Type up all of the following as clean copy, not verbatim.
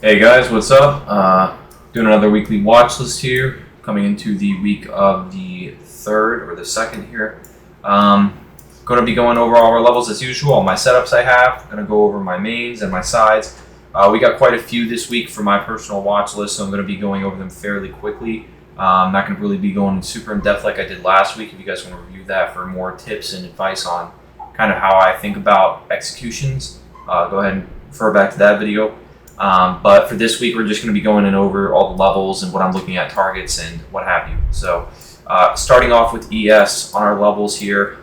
Hey guys, what's up? Doing another weekly watch list here, coming into the week of the 3rd or the 2nd here. Going to be going over all our levels as usual, all my setups I have. Going to go over my mains and my sides. We got quite a few this week for my personal watch list, so I'm going to be going over them fairly quickly. I'm not going to really be going super in depth like I did last week. If you guys want to review that for more tips and advice on kind of how I think about executions, go ahead and refer back to that video. But for this week, we're just going to be going in over all the levels and what I'm looking at, targets and what have you. So starting off with ES on our levels here.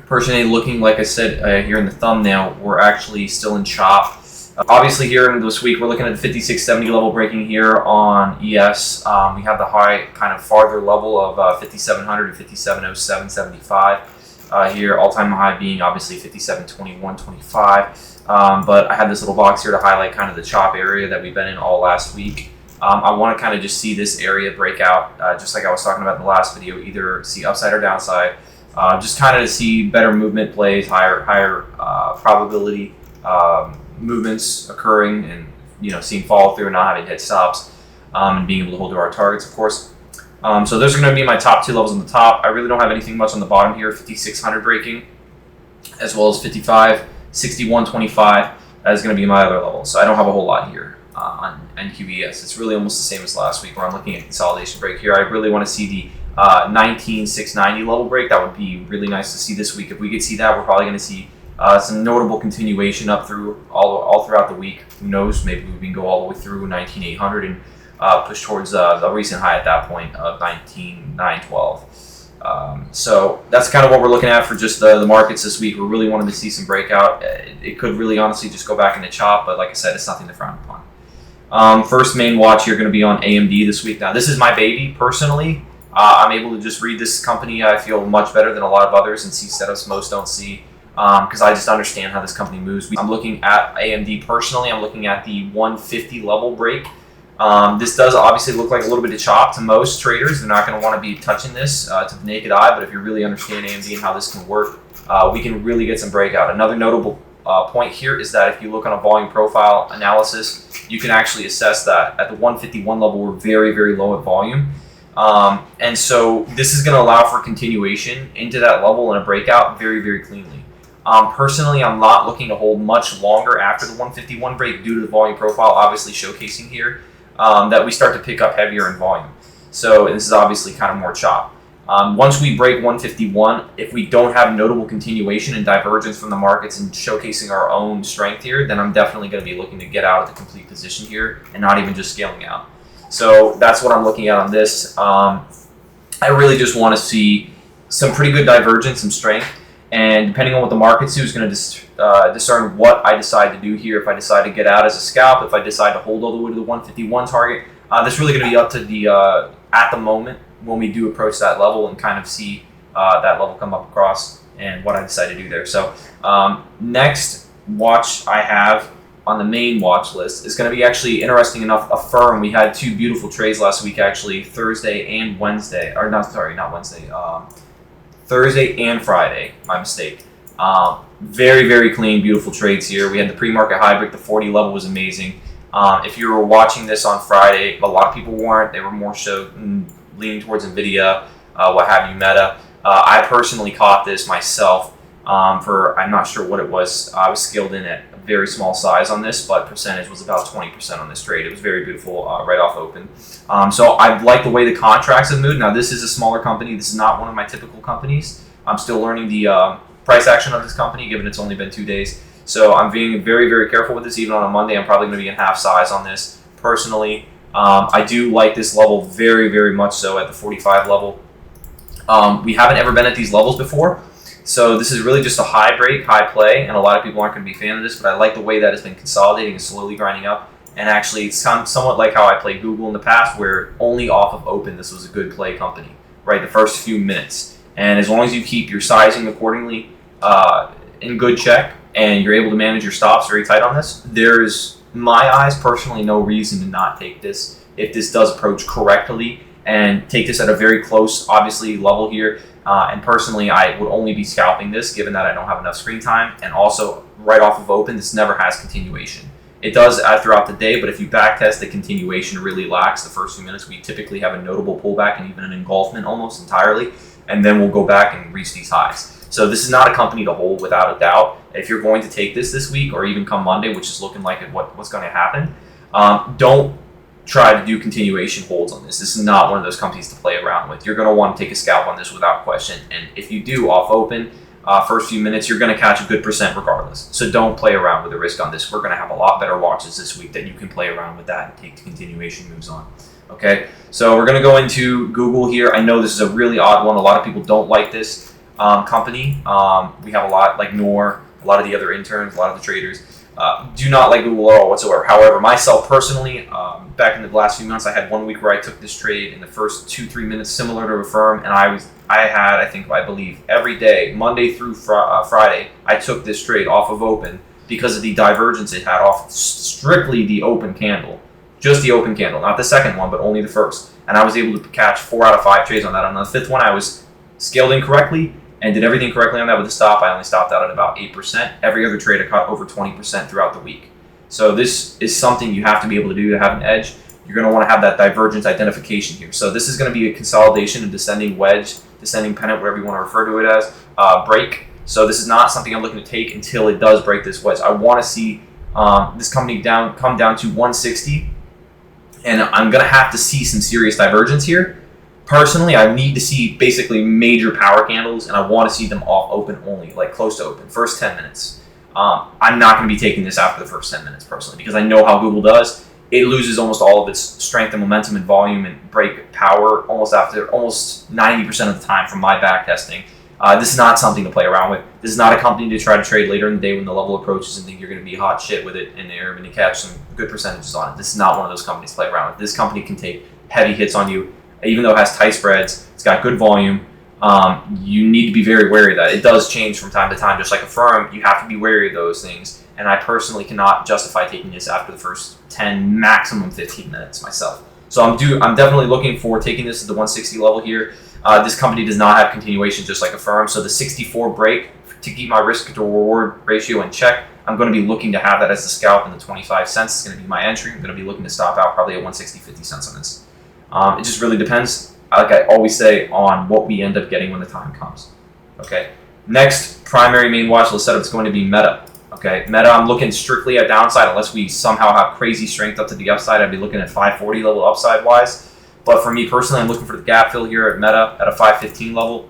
Personally looking, like I said here in the thumbnail, we're actually still in chop. Obviously here in this week, we're looking at the 5670 level breaking here on ES. We have the high kind of farther level of 5700 to 5707.75 here, all-time high being obviously 5721.25. But I had this little box here to highlight kind of the chop area that we've been in all last week. I want to kind of just see this area break out, just like I was talking about in the last video, either see upside or downside, just kind of to see better movement plays, higher probability movements occurring, and seeing follow through and not having hit stops, and being able to hold to our targets, of course. So those are going to be my top two levels on the top. I really don't have anything much on the bottom here. 5600 breaking, as well as 5561.25. That is going to be my other level. So I don't have a whole lot here on NQES. It's really almost the same as last week, where I'm looking at consolidation break here. I really want to see the 19,690 level break. That would be really nice to see this week. If we could see that, we're probably going to see some notable continuation up through all throughout the week. Who knows? Maybe we can go all the way through 19,800 and push towards the recent high at that point of 19,912. So that's kind of what we're looking at for just the markets this week. We really wanted to see some breakout. It could really honestly just go back into chop, but like I said, it's nothing to frown upon. First main watch here going to be on AMD this week. Now, this is my baby personally. I'm able to just read this company, I feel, much better than a lot of others and see setups most don't see, because I just understand how this company moves. I'm looking at AMD personally. I'm looking at the 150 level break. This does obviously look like a little bit of chop to most traders. They're not going to want to be touching this to the naked eye, but if you really understand AMD and how this can work, we can really get some breakout. Another notable point here is that if you look on a volume profile analysis, you can actually assess that at the 151 level, we're very, very low at volume. And so this is going to allow for continuation into that level and a breakout very, very cleanly. Personally, I'm not looking to hold much longer after the 151 break due to the volume profile obviously showcasing here that we start to pick up heavier in volume. So this is obviously kind of more chop. Once we break 151, if we don't have notable continuation and divergence from the markets and showcasing our own strength here, then I'm definitely going to be looking to get out of the complete position here and not even just scaling out. So that's what I'm looking at on this. I really just want to see some pretty good divergence and strength. And depending on what the markets do, is going to discern what I decide to do here. If I decide to get out as a scalp, if I decide to hold all the way to the 151 target, that's really going to be up to the at the moment when we do approach that level and kind of see that level come up across and what I decide to do there. So next watch I have on the main watch list is going to be actually interesting enough. Affirm. We had two beautiful trades last week, actually Thursday and Wednesday, or not Wednesday. Thursday and Friday, my mistake. Very, very clean, beautiful trades here. We had the pre-market high break. The 40 level was amazing. If you were watching this on Friday, a lot of people weren't. They were more so leaning towards NVIDIA, what have you, Meta. I personally caught this myself for, I'm not sure what it was. I was scaled in at a very small size on this, but percentage was about 20% on this trade. It was very beautiful right off open. So I like the way the contracts have moved. Now, this is a smaller company. This is not one of my typical companies. I'm still learning the price action of this company, given it's only been 2 days. So I'm being very, very careful with this. Even on a Monday, I'm probably going to be in half size on this. Personally, I do like this level very, very much so at the 45 level. We haven't ever been at these levels before. So this is really just a high break, high play, and a lot of people aren't going to be a fan of this, but I like the way that it's been consolidating and slowly grinding up. And actually, it's somewhat like how I played Google in the past, where only off of open, this was a good play company, right? The first few minutes. And as long as you keep your sizing accordingly in good check, and you're able to manage your stops very tight on this, there is, in my eyes, personally, no reason to not take this if this does approach correctly and take this at a very close, obviously, level here. And personally, I would only be scalping this given that I don't have enough screen time. And also, right off of open, this never has continuation. It does add throughout the day, but if you backtest, the continuation really lacks. The first few minutes, we typically have a notable pullback and even an engulfment almost entirely, and then we'll go back and reach these highs. So this is not a company to hold without a doubt. If you're going to take this week or even come Monday, which is looking like what's going to happen, don't try to do continuation holds on this. This is not one of those companies to play around with. You're going to want to take a scalp on this without question. And if you do off open, first few minutes, you're going to catch a good percent regardless. So don't play around with the risk on this. We're going to have a lot better watches this week that you can play around with that and take the continuation moves on. Okay, so we're going to go into Google here. I know this is a really odd one. A lot of people don't like this company. We have a lot, like Noor, a lot of the other interns, a lot of the traders do not like Google at all whatsoever. However, myself personally, back in the last few months, I had 1 week where I took this trade in the first 2-3 minutes, similar to a firm, and I believe every day, Monday through Friday, I took this trade off of open because of the divergence it had off strictly the open candle, just the open candle, not the second one, but only the first. And I was able to catch 4 out of 5 trades on that. On the fifth one, I was scaled incorrectly and did everything correctly on that with the stop. I only stopped out at about 8%. Every other trade I caught over 20% throughout the week. So this is something you have to be able to do to have an edge. You're going to want to have that divergence identification here. So this is going to be a consolidation, a descending wedge, descending pennant, whatever you want to refer to it as, break. So this is not something I'm looking to take until it does break this wedge. I want to see this company come down to 160, and I'm going to have to see some serious divergence here. Personally, I need to see basically major power candles, and I want to see them off open only, like close to open, first 10 minutes. I'm not going to be taking this after the first 10 minutes personally, because I know how Google does. It loses almost all of its strength and momentum and volume and break power almost 90% of the time from my back testing. This is not something to play around with. This is not a company to try to trade later in the day when the level approaches and think you're going to be hot shit with it and you're going to catch some good percentages on it. This is not one of those companies to play around with. This company can take heavy hits on you. Even though it has tight spreads, it's got good volume. You need to be very wary of that. It does change from time to time, just like a firm. You have to be wary of those things. And I personally cannot justify taking this after the first 10, maximum 15 minutes myself. So I'm definitely looking for taking this at the 160 level here. This company does not have continuation, just like a firm. So the 64 break, to keep my risk to reward ratio in check, I'm going to be looking to have that as the scalp, and the 25 cents is going to be my entry. I'm going to be looking to stop out probably at 160.50 cents on this. It just really depends, like I always say, on what we end up getting when the time comes. Okay. Next primary main watch list setup is going to be Meta. Okay. Meta, I'm looking strictly at downside unless we somehow have crazy strength up to the upside. I'd be looking at 540 level upside wise. But for me personally, I'm looking for the gap fill here at Meta at a 515 level.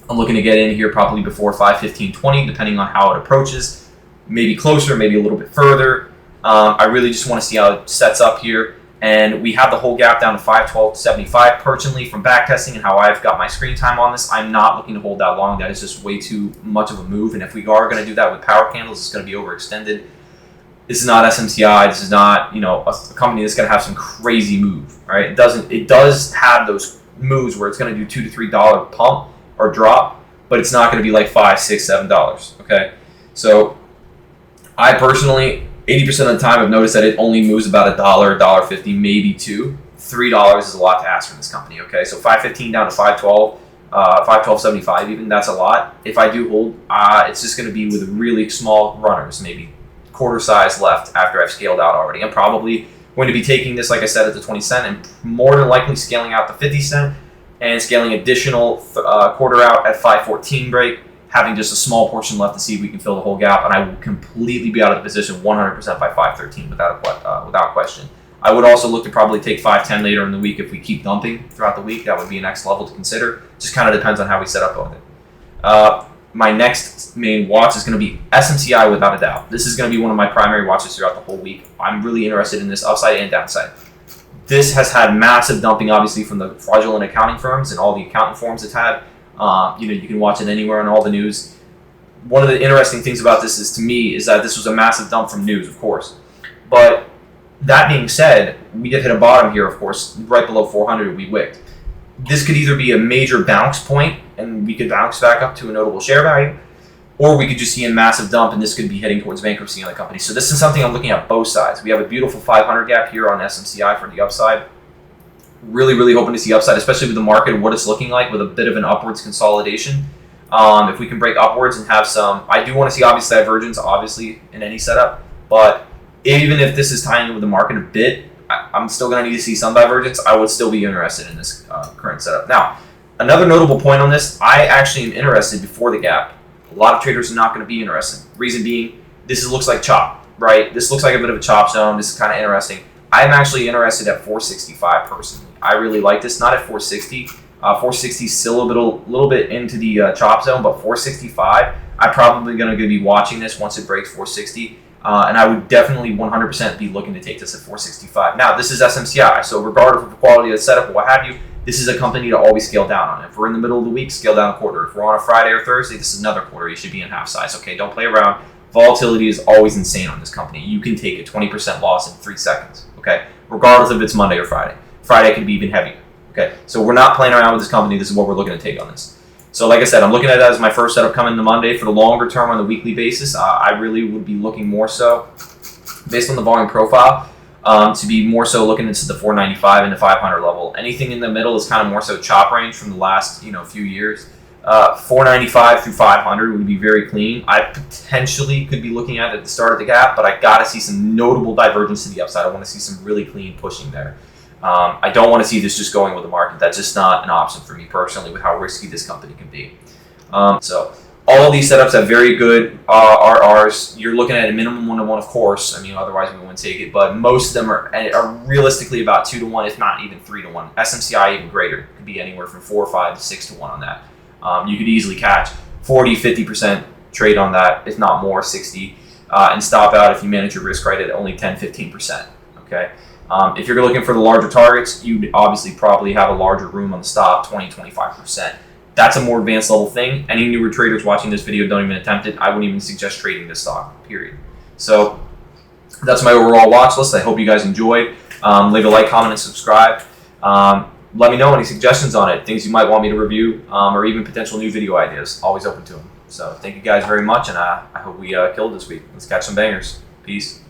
I'm looking to get in here probably before 515.20, depending on how it approaches. Maybe closer, maybe a little bit further. I really just want to see how it sets up here. And we have the whole gap down to 512.75. Personally, from backtesting and how I've got my screen time on this, I'm not looking to hold that long. That is just way too much of a move. And if we are going to do that with power candles, it's going to be overextended. This is not SMCI. This is not, a company that's going to have some crazy move, right? It does have those moves where it's going to do $2 to $3 pump or drop, but it's not going to be like $5, $6, $7. Okay, so I personally, 80% of the time, I've noticed that it only moves about $1, $1.50, maybe $2. $3 is a lot to ask from this company. Okay, so 515 down to 512, 512.75 even. That's a lot. If I do hold, it's just going to be with really small runners, maybe quarter size left after I've scaled out already. I'm probably going to be taking this, like I said, at the 20 cent and more than likely scaling out the 50 cent and scaling additional quarter out at 514 break, having just a small portion left to see if we can fill the whole gap, and I will completely be out of the position 100% by 513 without question. I would also look to probably take 510 later in the week if we keep dumping throughout the week. That would be a next level to consider. Just kind of depends on how we set up on it. My next main watch is going to be SMCI without a doubt. This is going to be one of my primary watches throughout the whole week. I'm really interested in this upside and downside. This has had massive dumping, obviously, from the fraudulent accounting firms and all the accounting forms it's had. You can watch it anywhere on all the news. One of the interesting things about this is that this was a massive dump from news, of course. But that being said, we did hit a bottom here, of course, right below 400. We wicked. This could either be a major bounce point, and we could bounce back up to a notable share value, or we could just see a massive dump, and this could be heading towards bankruptcy on the company. So this is something I'm looking at both sides. We have a beautiful 500 gap here on SMCI for the upside. Really, really hoping to see upside, especially with the market and what it's looking like with a bit of an upwards consolidation. If we can break upwards and have some, I do want to see obvious divergence, obviously, in any setup, but even if this is tying in with the market a bit, I'm still going to need to see some divergence. I would still be interested in this current setup. Now, another notable point on this, I actually am interested before the gap. A lot of traders are not going to be interested. Reason being, looks like chop, right? This looks like a bit of a chop zone. This is kind of interesting. I'm actually interested at 465 personally. I really like this, not at 460. 460 is still a little bit into the chop zone, but 465, I'm probably going to be watching this once it breaks 460. And I would definitely 100% be looking to take this at 465. Now, this is SMCI, so regardless of the quality of the setup or what have you, this is a company to always scale down on. If we're in the middle of the week, scale down a quarter. If we're on a Friday or Thursday, this is another quarter. You should be in half size. Okay, don't play around. Volatility is always insane on this company. You can take a 20% loss in 3 seconds, okay? Regardless if it's Monday or Friday. Friday could be even heavier, okay? So we're not playing around with this company. This is what we're looking to take on this. So like I said, I'm looking at it as my first setup coming to Monday. For the longer term on the weekly basis, I really would be looking more so, based on the volume profile, to be more so looking into the 495 and the 500 level. Anything in the middle is kind of more so chop range from the last few years. 495 through 500 would be very clean. I potentially could be looking at the start of the gap, but I got to see some notable divergence to the upside. I want to see some really clean pushing there. I don't want to see this just going with the market. That's just not an option for me personally with how risky this company can be. So all of these setups have very good RRs. You're looking at a minimum 1-to-1, of course. I mean, otherwise we wouldn't take it. But most of them are realistically about 2-to-1, if not even 3-to-1. SMCI even greater. It could be anywhere from 4, 5 to 6-to-1 on that. You could easily catch 40, 50% trade on that, if not more, 60, and stop out if you manage your risk right at only 10, 15%. Okay. If you're looking for the larger targets, you'd obviously probably have a larger room on the stop, 20, 25%. That's a more advanced level thing. Any newer traders watching this video don't even attempt it. I wouldn't even suggest trading this stock, period. So that's my overall watch list. I hope you guys enjoyed. Leave a like, comment, and subscribe. Let me know any suggestions on it, things you might want me to review, or even potential new video ideas. Always open to them. So thank you guys very much, and I hope we killed this week. Let's catch some bangers. Peace.